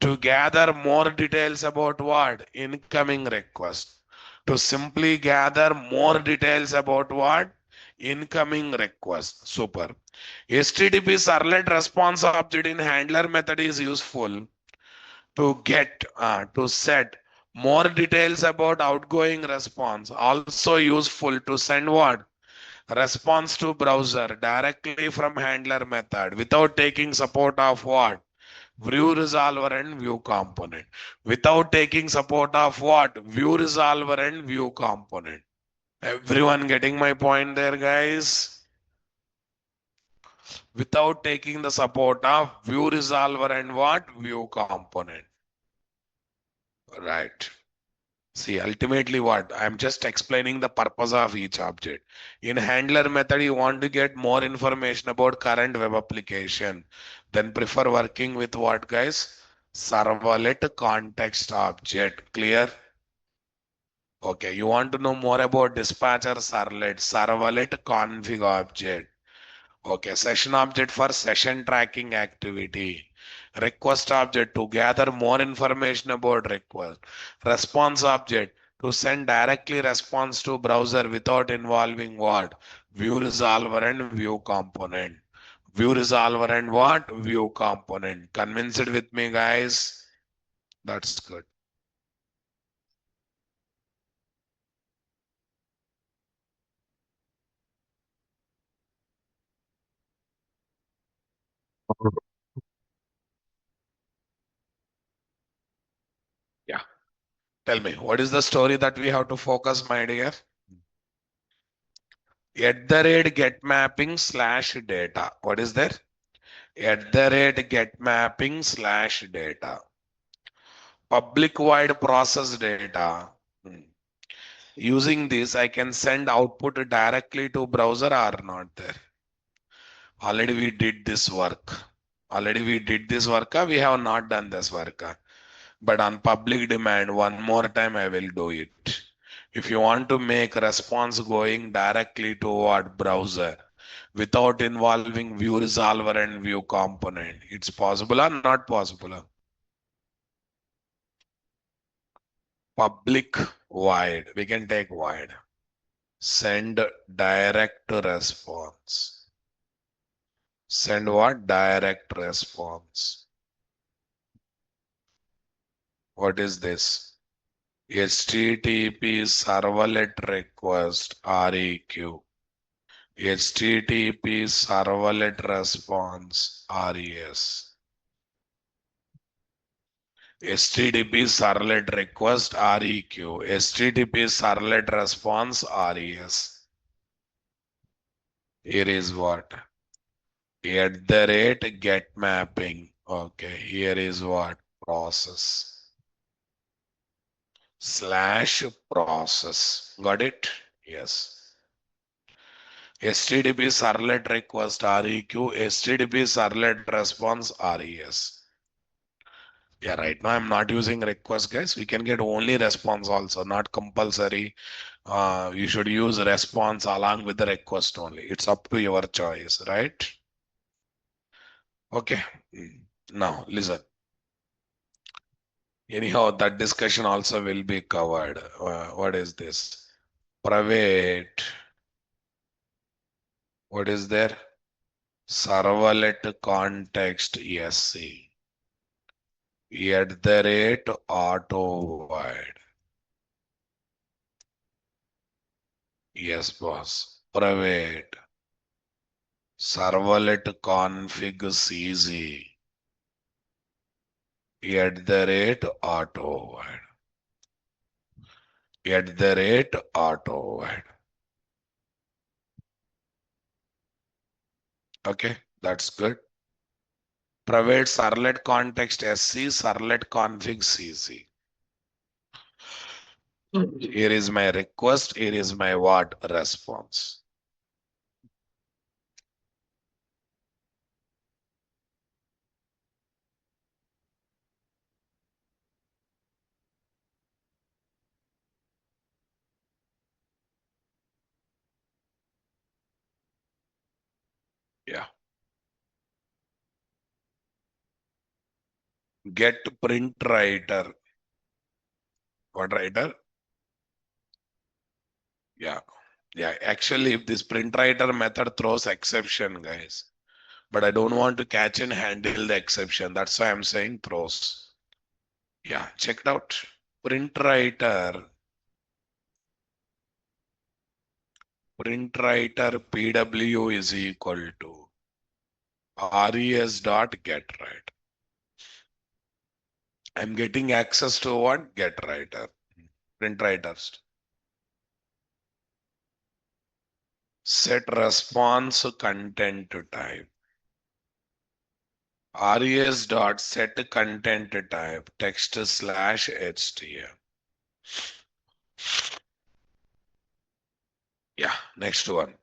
to gather more details about what? Incoming request. To simply gather more details about what? Incoming request. Super. HTTP servlet response object in handler method is useful to set more details about outgoing response. Also useful to send what? Response to browser directly from handler method without taking support of what? View resolver and view component. Without taking support of what? View resolver and view component. Everyone getting my point there, guys? Without taking the support of view resolver and what? View component. Right. See, ultimately what? I'm just explaining the purpose of each object. In handler method, you want to get more information about current web application. Then prefer working with what, guys? Servlet context object. Clear? Okay, you want to know more about dispatcher servlet config object. Okay, session object for session tracking activity. Request object to gather more information about request. Response object to send directly response to browser without involving what? View resolver and view component. View resolver and what? View component. Convinced with me, guys? That's good. Yeah. Tell me, what is the story that we have to focus, my dear? At the rate get mapping slash data. What is there? At the rate get mapping slash data. Public wide process data. Hmm. Using this, I can send output directly to browser or not there. Already we did this work. Already we did this work. We have not done this work. But on public demand, one more time I will do it. If you want to make response going directly to what browser without involving view resolver and view component, it's possible or not possible? Public wide, we can take wide. Send direct response. Send what? Direct response. What is this? HTTP servlet request REQ. HTTP servlet response RES. HTTP servlet request REQ. HTTP servlet response RES. Here is what? At the rate get mapping. Okay, here is what? Process. Slash process. Got it? Yes. HTTP servlet request REQ, HTTP servlet response RES. Yeah, right now I'm not using request, guys. We can get only response also, not compulsory. You should use response along with the request only. It's up to your choice, right? Okay. Now listen. Anyhow, that discussion also will be covered. What is this? Private. What is there? Servlet context SC. At the rate auto wide. Yes, boss. Private. Servlet config CZ. At the rate auto wide. At the rate auto wide. Okay, that's good. Private servlet context SC, servlet config CZ. Here is my request. Here is my what response. Yeah. Get print writer. What writer? Yeah. Yeah. Actually, if this print writer method throws exception, guys, but I don't want to catch and handle the exception. That's why I'm saying throws. Yeah. Checked out. Print writer. Print writer PW is equal to res dot get write. I'm getting access to what? Get writer. Print writers. Set response content type. Res dot set content type text slash html. Yeah, next one.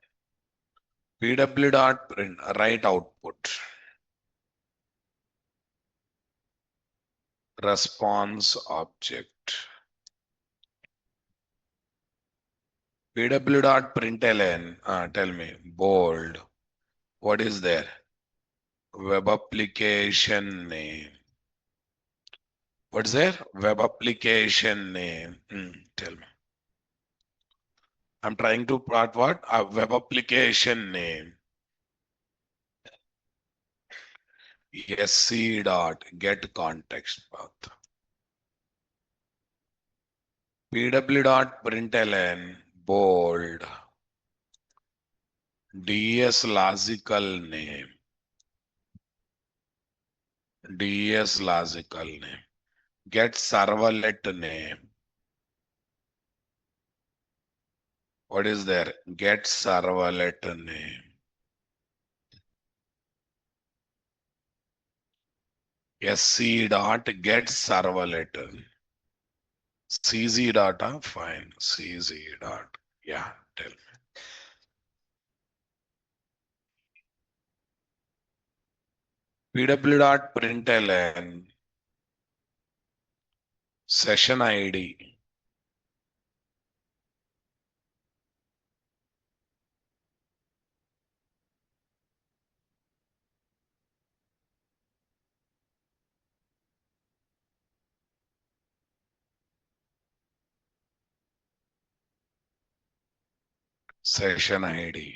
pw dot print write output. Response object. pw dot println. Tell me bold. What is there? Web application name. What's there? Web application name. Tell me. I'm trying to put what? A web application name. SC dot get context path. PW dot println bold. DS logical name. DS logical name. Get servlet name. What is there? Get servlet name. SC dot get servlet. CZ data, fine. CZ dot. Yeah, tell me. PW dot println session ID. Session ID.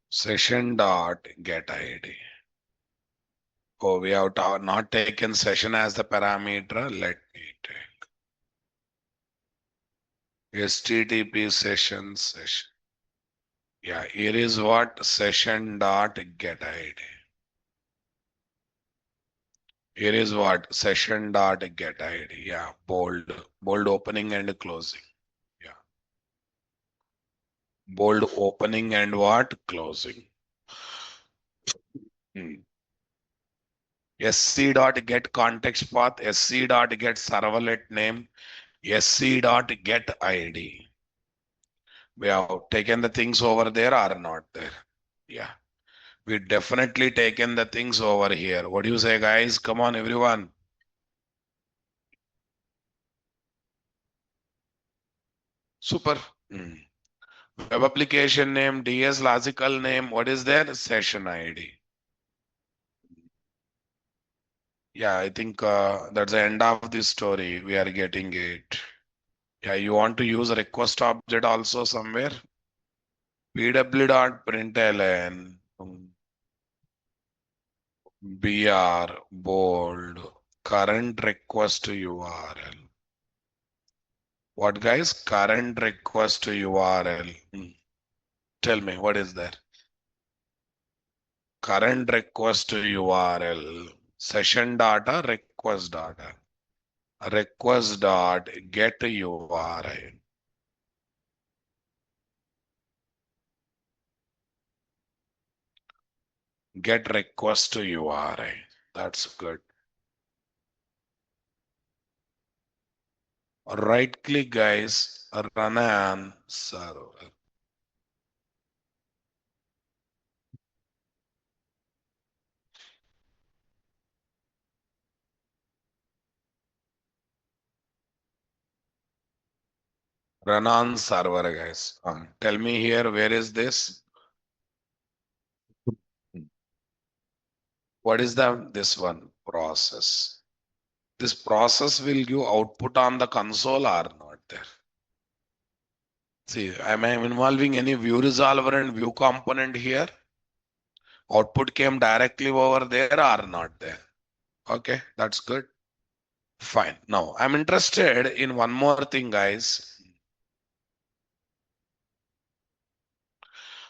Session dot get ID. Oh, we have not taken session as the parameter. Let me take HTTP session. Yeah, here is what session dot get ID. Here is what session dot get ID. Yeah, bold opening and closing. Yeah, bold opening and what closing. SC dot get context path. SC dot get servlet name. SC dot get ID. We have taken the things over there or not there? Yeah, we definitely taken the things over here. What do you say, guys? Come on, everyone. Super. Web application name, DS logical name. What is there? Session ID. Yeah, I think that's the end of this story. We are getting it. Yeah, you want to use a request object also somewhere? pw.println br bold current request URL. What guys? Current request URL. Tell me, what is that? Current request URL. Session data, request data. Request dot get URL. Get request to URL. That's good. Right click, guys. Run an server. Run on server, guys. Tell me here, where is this? What is this one? Process. This process will give output on the console or not there? See, am I involving any view resolver and view component here? Output came directly over there or not there? Okay, that's good. Fine. Now, I'm interested in one more thing, guys.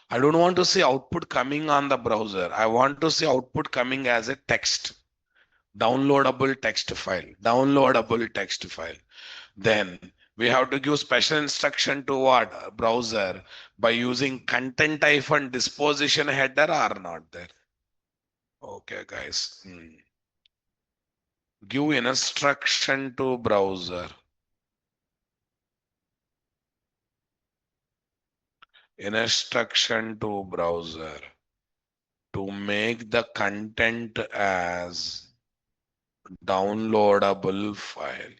I don't want to see output coming on the browser. I want to see output coming as a text, downloadable text file, downloadable text file. Then we have to give special instruction to what? Browser by using content hyphen disposition header or not there? Okay, guys. Give instruction to browser. Instruction to browser to make the content as downloadable file.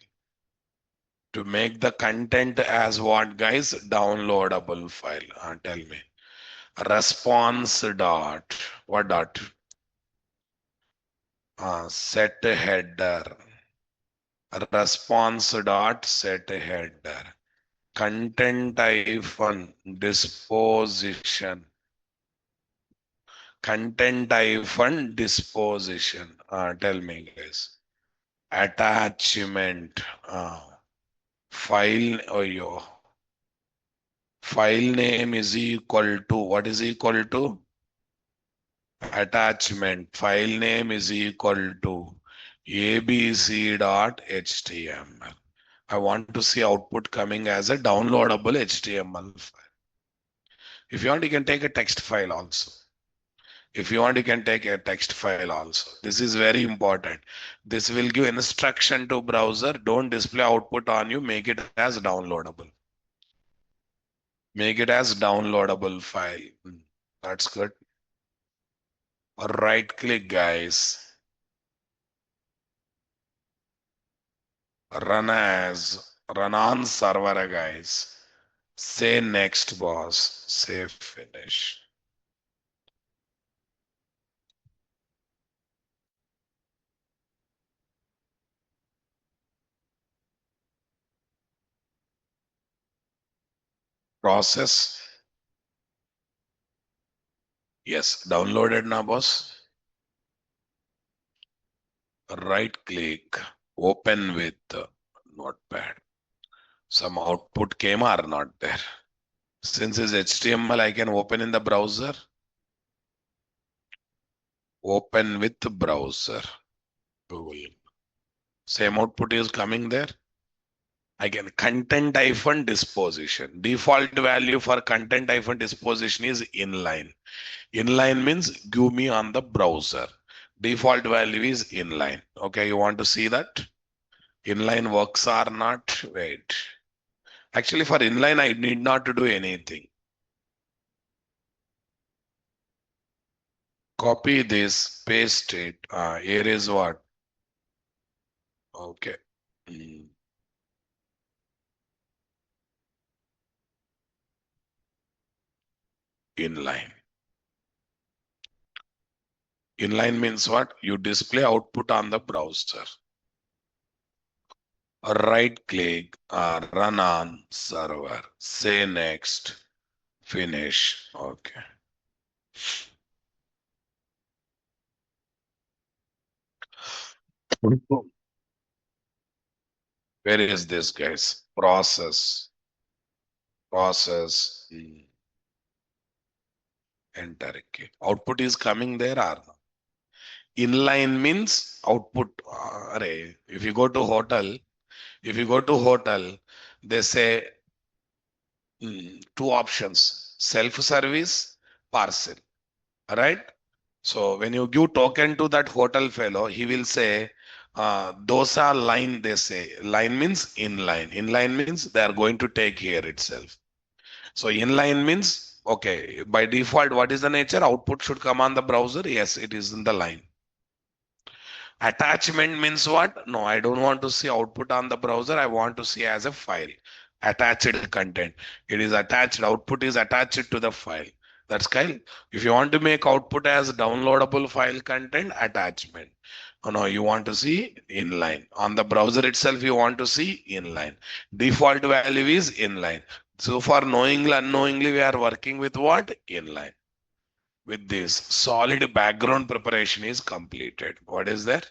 To make the content as what, guys? Downloadable file. Tell me. Response dot. What dot? Set header, response dot set header, content hyphen disposition, content hyphen disposition. Tell me, guys. Attachment, file, oh, yo, file name is equal to, what is equal to? Attachment, file name is equal to abc.html. I want to see output coming as a downloadable HTML file. If you want, you can take a text file also. If you want, you can take a text file also. This is very important. This will give instruction to browser. Don't display output on you. Make it as downloadable. Make it as downloadable file. That's good. Right click, guys. Run on server, guys. Say next, boss. Say finish. Process. Yes, downloaded now, boss. Right click, open with notepad. Some output came or not there. Since it's HTML, I can open in the browser. Open with the browser. Google. Same output is coming there. Again, content hyphen disposition. Default value for content hyphen disposition is inline. Inline means give me on the browser. Default value is inline. Okay, you want to see that? Inline works or not? Wait. Actually, for inline, I need not to do anything. Copy this, paste it. Here is what? Okay. Inline. Inline means what? You display output on the browser. Right click, run on server. Say next. Finish. Okay. Where is this, guys? Process. Process. Enter key. Output is coming there or not? Inline means output. If you go to hotel, they say two options: self-service, parcel. Right? So when you give token to that hotel fellow, he will say, dosa line, they say. Line means inline. Inline means they are going to take here itself. So inline means, okay, by default, what is the nature? Output should come on the browser. Yes, it is in the line. Attachment means what? No, I don't want to see output on the browser. I want to see as a file. Attached content. It is attached. Output is attached to the file. That's kind. If you want to make output as downloadable file content, attachment. Oh, no, you want to see inline. On the browser itself, you want to see inline. Default value is inline. So far, knowingly, unknowingly, we are working with what? Inline. With this, solid background preparation is completed. What is that?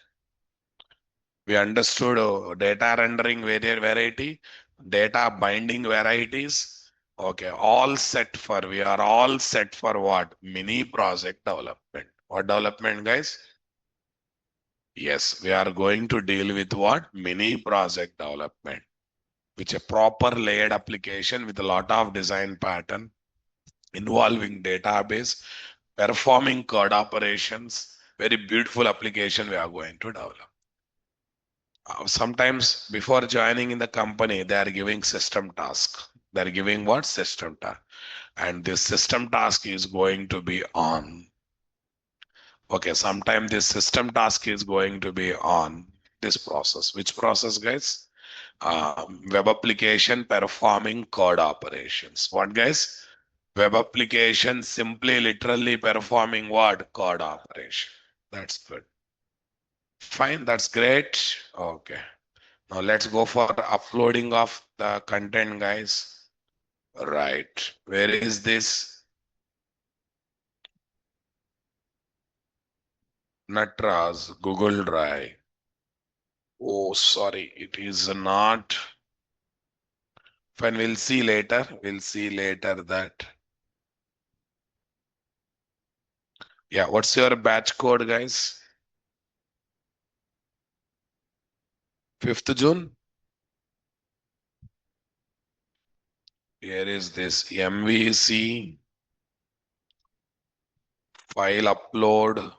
We understood data rendering variety, data binding varieties. Okay, we are all set for what? Mini project development. What development, guys? Yes, we are going to deal with what? Mini project development, which a proper layered application with a lot of design pattern involving database, performing code operations. Very beautiful application we are going to develop. Sometimes before joining in the company, they are giving system task. They're giving what? System task. And this system task is going to be on. Okay, sometime this system task is going to be on this process. Which process, guys? Web application performing code operations. What, guys? Web application, simply, literally performing what? Code operation. That's good. Fine, that's great. Okay. Now let's go for uploading of the content, guys. Right. Where is this? Natras, Google Drive. Oh, sorry, it is not. Fine, we'll see later. We'll see later that. Yeah, what's your batch code, guys? 5th June. Here is this MVC file upload.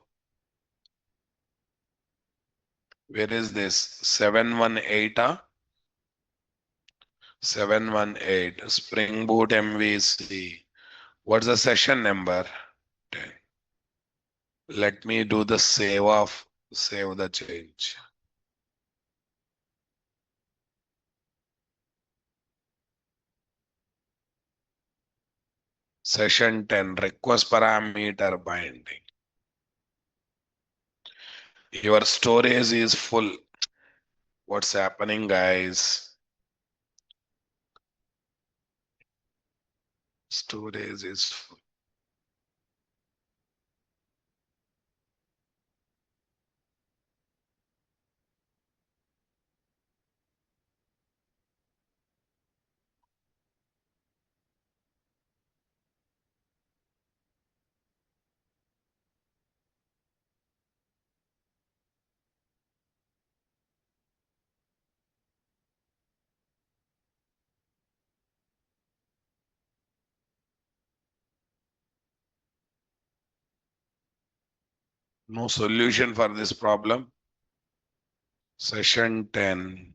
Where is this? 718, 718 Spring Boot MVC. What's the session number? 10. Let me do the save the change. Session 10, request parameter binding. Your storage is full. What's happening, guys? Storage is full. No solution for this problem. Session 10.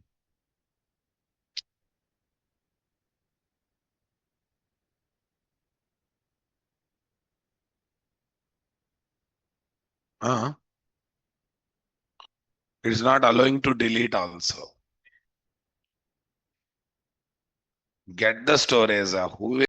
It's not allowing to delete also. Get the storage. Who